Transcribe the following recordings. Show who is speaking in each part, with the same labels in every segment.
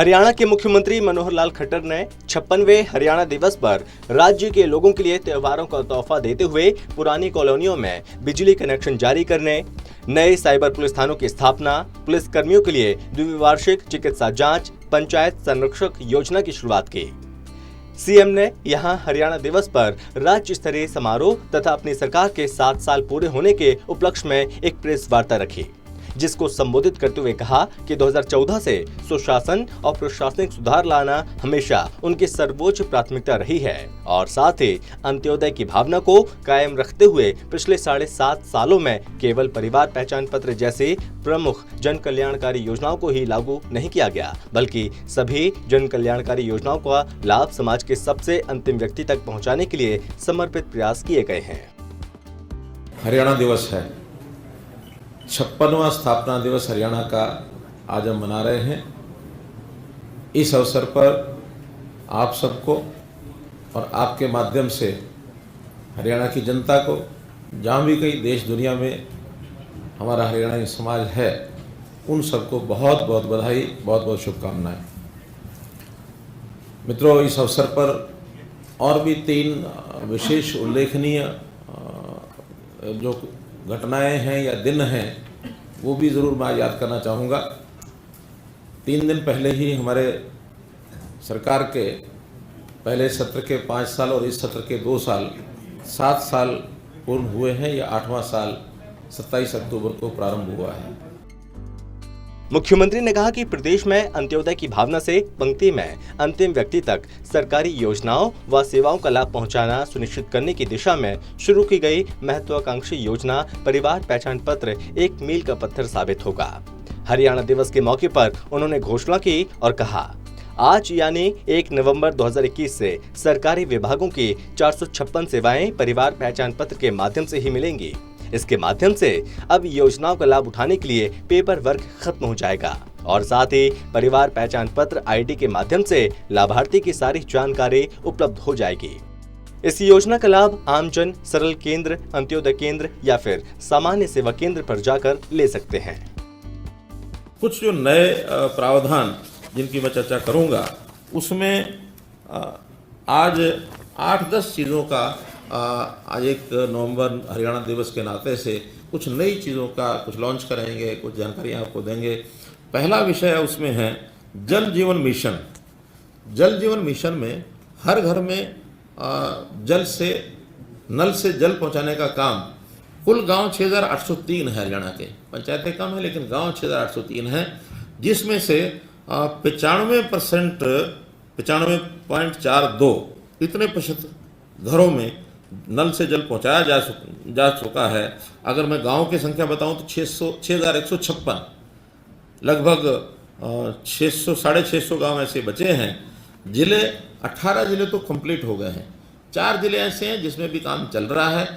Speaker 1: हरियाणा के मुख्यमंत्री मनोहर लाल खट्टर ने 56वें हरियाणा दिवस पर राज्य के लोगों के लिए त्योहारों का तोहफा देते हुए पुरानी कॉलोनियों में बिजली कनेक्शन जारी करने, नए साइबर पुलिस थानों की स्थापना, पुलिस कर्मियों के लिए द्विवार्षिक चिकित्सा जांच, पंचायत संरक्षक योजना की शुरुआत की। सीएम ने यहां हरियाणा दिवस पर राज्य स्तरीय समारोह तथा अपनी सरकार के 7 साल पूरे होने के उपलक्ष्य में एक प्रेस वार्ता रखी, जिसको संबोधित करते हुए कहा कि 2014 से सुशासन और प्रशासनिक सुधार लाना हमेशा उनकी सर्वोच्च प्राथमिकता रही है और साथ ही अंत्योदय की भावना को कायम रखते हुए पिछले 7.5 सालों में केवल परिवार पहचान पत्र जैसी प्रमुख जन कल्याणकारी योजनाओं को ही लागू नहीं किया गया, बल्कि सभी जन कल्याणकारी योजनाओं का लाभ समाज के सबसे अंतिम व्यक्ति तक पहुंचाने के लिए समर्पित प्रयास किए गए हैं।
Speaker 2: हरियाणा दिवस है, 56वां स्थापना दिवस हरियाणा का आज हम मना रहे हैं। इस अवसर पर आप सबको और आपके माध्यम से हरियाणा की जनता को, जहाँ भी कहीं देश दुनिया में हमारा हरियाणा समाज है, उन सबको बहुत बहुत बधाई, बहुत बहुत शुभकामनाएं। मित्रों, इस अवसर पर और भी 3 विशेष उल्लेखनीय जो घटनाएं हैं या दिन हैं, वो भी ज़रूर मैं याद करना चाहूँगा। 3 दिन पहले ही हमारे सरकार के पहले सत्र के 5 साल और इस सत्र के 2 साल 7 साल पूर्ण हुए हैं। या 8वां साल 27 अक्टूबर को प्रारंभ हुआ है।
Speaker 1: मुख्यमंत्री ने कहा कि प्रदेश में अंत्योदय की भावना से पंक्ति में अंतिम व्यक्ति तक सरकारी योजनाओं व सेवाओं का लाभ पहुंचाना सुनिश्चित करने की दिशा में शुरू की गई महत्वाकांक्षी योजना परिवार पहचान पत्र एक मील का पत्थर साबित होगा। हरियाणा दिवस के मौके पर उन्होंने घोषणा की और कहा, आज यानी 1 नवंबर 2021 से सरकारी विभागों की 456 सेवाएं परिवार पहचान पत्र के माध्यम से ही मिलेंगी। इसके माध्यम से अब योजनाओं का लाभ उठाने के लिए पेपर वर्क खत्म हो जाएगा और साथ ही परिवार पहचान पत्र आईडी के माध्यम से लाभार्थी की सारी जानकारी उपलब्ध हो जाएगी। इस योजना का लाभ आमजन सरल केंद्र, अंत्योदय केंद्र या फिर सामान्य सेवा केंद्र पर जाकर ले सकते हैं।
Speaker 2: कुछ जो नए प्रावधान जिनकी मैं चर्चा करूंगा, उसमें आज 8-10 चीज़ों का आज 1 नवंबर हरियाणा दिवस के नाते से कुछ नई चीज़ों का कुछ लॉन्च करेंगे, कुछ जानकारियाँ आपको देंगे। पहला विषय उसमें है जल जीवन मिशन। जल जीवन मिशन में हर घर में नल से जल पहुंचाने का काम, कुल गांव 6803 है हरियाणा के, पंचायतें कम है लेकिन गांव 6803 हैं, जिसमें से 95% 95.42 इतने प्रतिशत घरों में नल से जल पहुंचाया जा चुका है। अगर मैं गांव की संख्या बताऊं तो 6156, लगभग 600-650 गांव ऐसे बचे हैं। जिले 18 जिले तो कंप्लीट हो गए हैं, 4 जिले ऐसे हैं जिसमें भी काम चल रहा है।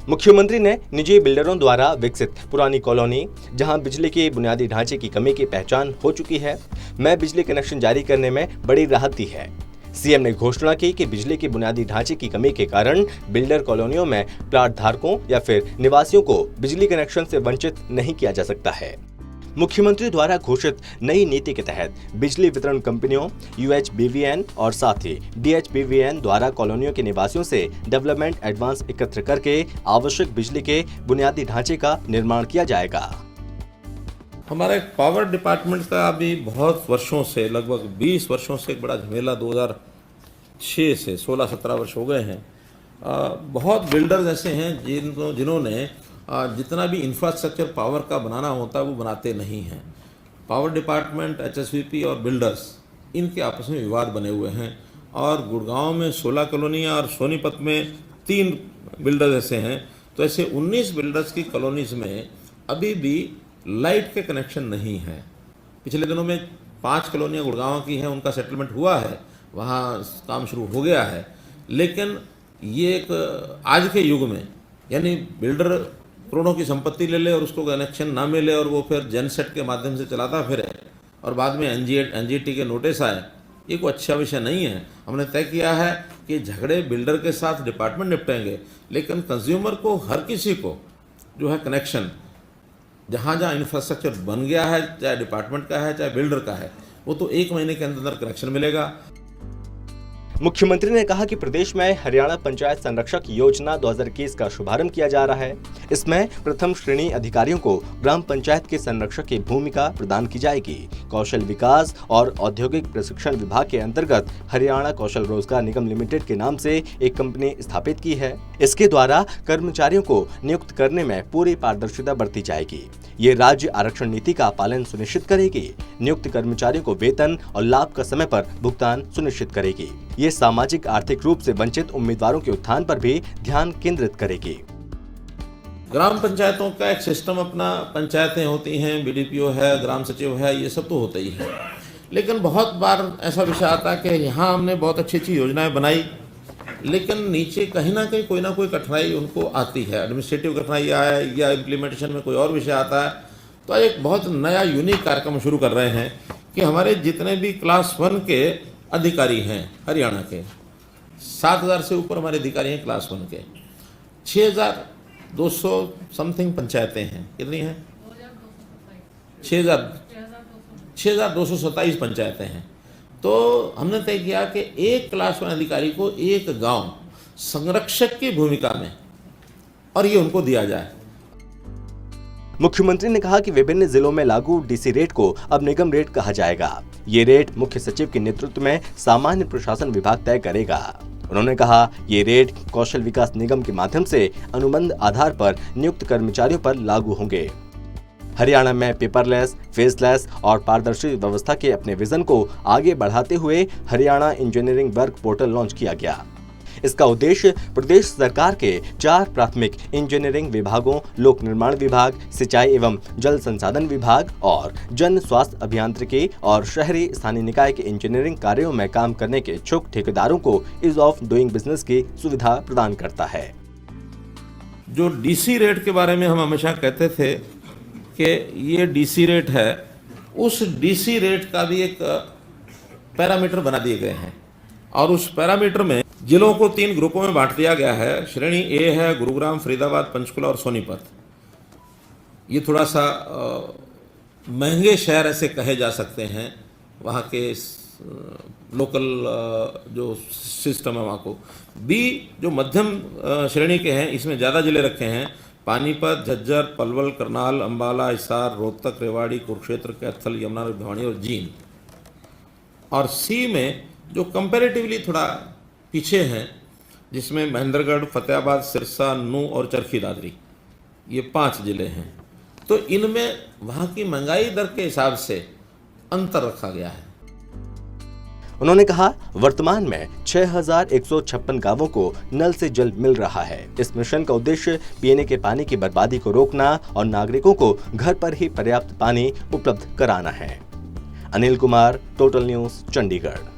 Speaker 1: मुख्यमंत्री ने निजी बिल्डरों द्वारा विकसित पुरानी कॉलोनी, जहां बिजली के बुनियादी ढांचे की कमी की पहचान हो चुकी है, में बिजली कनेक्शन जारी करने में बड़ी राहत दी है। सीएम ने घोषणा की कि बिजली के बुनियादी ढांचे की कमी के कारण बिल्डर कॉलोनियों में प्लाट धारकों या फिर निवासियों को बिजली कनेक्शन से वंचित नहीं किया जा सकता है। मुख्यमंत्री द्वारा घोषित नई नीति के तहत बिजली वितरण कंपनियों, UHBVN और साथ ही DHBVN द्वारा कॉलोनियों के निवासियों से डेवलपमेंट एडवांस एकत्र करके आवश्यक बिजली के बुनियादी ढांचे का निर्माण किया जाएगा।
Speaker 2: हमारे पावर डिपार्टमेंट का अभी बहुत वर्षों से, लगभग 20 वर्षों से एक बड़ा झमेला 2006 से 16-17 वर्ष हो गए हैं। बहुत बिल्डर्स ऐसे हैं जिन्होंने जितना भी इंफ्रास्ट्रक्चर पावर का बनाना होता है वो बनाते नहीं हैं। पावर डिपार्टमेंट, HSVP और बिल्डर्स, इनके आपस में विवाद बने हुए हैं और गुड़गांव में 16 कॉलोनियाँ और सोनीपत में 3 बिल्डर्स ऐसे हैं। तो ऐसे 19 बिल्डर्स की कॉलोनीज में अभी भी लाइट के कनेक्शन नहीं है। पिछले दिनों में 5 कॉलोनियाँ गुड़गांव की हैं, उनका सेटलमेंट हुआ है, वहाँ काम शुरू हो गया है। लेकिन ये एक आज के युग में, यानी बिल्डर करोड़ों की संपत्ति ले ले और उसको कनेक्शन ना मिले और वो फिर जेनसेट के माध्यम से चलाता फिरे और बाद में NGT के नोटिस आए, ये कोई अच्छा विषय नहीं है। हमने तय किया है कि झगड़े बिल्डर के साथ डिपार्टमेंट निपटेंगे, लेकिन कंज्यूमर को, हर किसी को जो है कनेक्शन, जहाँ जहाँ इंफ्रास्ट्रक्चर बन गया है, चाहे डिपार्टमेंट का है चाहे बिल्डर का है, वो तो 1 महीने के अंदर कनेक्शन मिलेगा।
Speaker 1: मुख्यमंत्री ने कहा कि प्रदेश में हरियाणा पंचायत संरक्षक योजना 2021 का शुभारंभ किया जा रहा है। इसमें प्रथम श्रेणी अधिकारियों को ग्राम पंचायत के संरक्षक की भूमिका प्रदान की जाएगी। कौशल विकास और औद्योगिक प्रशिक्षण विभाग के अंतर्गत हरियाणा कौशल रोजगार निगम लिमिटेड के नाम से एक कंपनी स्थापित की है। इसके द्वारा कर्मचारियों को नियुक्त करने में पूरी पारदर्शिता बरती जाएगी। ये राज्य आरक्षण नीति का पालन सुनिश्चित करेगी। नियुक्त कर्मचारियों को वेतन और लाभ का समय पर भुगतान सुनिश्चित करेगी। ये सामाजिक आर्थिक रूप से वंचित उम्मीदवारों के उत्थान पर भी ध्यान केंद्रित करेगी।
Speaker 2: ग्राम पंचायतों का एक सिस्टम अपना, पंचायतें होती हैं, बीडीपीओ है, ग्राम सचिव है, ये सब तो होता ही है। लेकिन बहुत बार ऐसा विषय आता है कि यहाँ हमने बहुत अच्छी अच्छी योजनाएं बनाई, लेकिन नीचे कहीं ना कहीं कोई ना कोई कठिनाई उनको आती है, एडमिनिस्ट्रेटिव कठिनाई आए या इम्प्लीमेंटेशन में कोई और विषय आता है। तो एक बहुत नया यूनिक कार्यक्रम शुरू कर रहे हैं कि हमारे जितने भी क्लास 1 के अधिकारी हैं हरियाणा के, 7,000 से ऊपर हमारे अधिकारी हैं क्लास 1 के, 6,200 समथिंग पंचायतें हैं। कितनी हैं? 6,227 पंचायतें हैं। तो हमने तय किया कि एक क्लास 1 अधिकारी को एक गांव संरक्षक की भूमिका में, और ये उनको दिया जाए।
Speaker 1: मुख्यमंत्री ने कहा कि विभिन्न जिलों में लागू डीसी रेट को अब निगम रेट कहा जाएगा। ये रेट मुख्य सचिव के नेतृत्व में सामान्य प्रशासन विभाग तय करेगा। उन्होंने कहा ये रेट कौशल विकास निगम के माध्यम से अनुबंध आधार पर नियुक्त कर्मचारियों पर लागू होंगे। हरियाणा में पेपरलेस, फेसलेस और पारदर्शी व्यवस्था के अपने विजन को आगे बढ़ाते हुए Haryana engineering work portal launch किया गया। इसका उद्देश्य प्रदेश सरकार के 4 प्राथमिक इंजीनियरिंग विभागों, लोक निर्माण विभाग, सिंचाई एवं जल संसाधन विभाग और जन स्वास्थ्य अभियांत्रिकी और शहरी स्थानीय निकाय के इंजीनियरिंग कार्यों में काम करने के इच्छुक ठेकेदारों को ईज ऑफ डूइंग बिजनेस की सुविधा प्रदान करता है।
Speaker 2: जो डीसी रेट के बारे में हम हमेशा कहते थे कि ये डीसी रेट है, उस डीसी रेट का भी एक पैरामीटर बना दिए गए हैं, और उस पैरामीटर में जिलों को 3 ग्रुपों में बांट दिया गया है। श्रेणी ए है गुरुग्राम, फरीदाबाद, पंचकुला और सोनीपत। ये थोड़ा सा महंगे शहर ऐसे कहे जा सकते हैं, वहाँ के लोकल जो सिस्टम है वहाँ को। बी जो मध्यम श्रेणी के हैं, इसमें ज़्यादा जिले रखे हैं, पानीपत, झज्जर, पलवल, करनाल, अंबाला, हिसार, रोहतक, रेवाड़ी, कुरुक्षेत्र, कैथल, यमुनानगर, भिवानी और जींद। और सी में जो कंपैरेटिवली थोड़ा पीछे हैं, जिसमें महेंद्रगढ़, फतेहाबाद, सिरसा, नूं और चरखी दादरी, ये 5 जिले हैं। तो इनमें वहाँ की महंगाई दर के हिसाब से अंतर रखा गया है।
Speaker 1: उन्होंने कहा वर्तमान में 6,156 गांवों को नल से जल मिल रहा है। इस मिशन का उद्देश्य पीने के पानी की बर्बादी को रोकना और नागरिकों को घर पर ही पर्याप्त पानी उपलब्ध कराना है। Anil Kumar, total news, Chandigarh.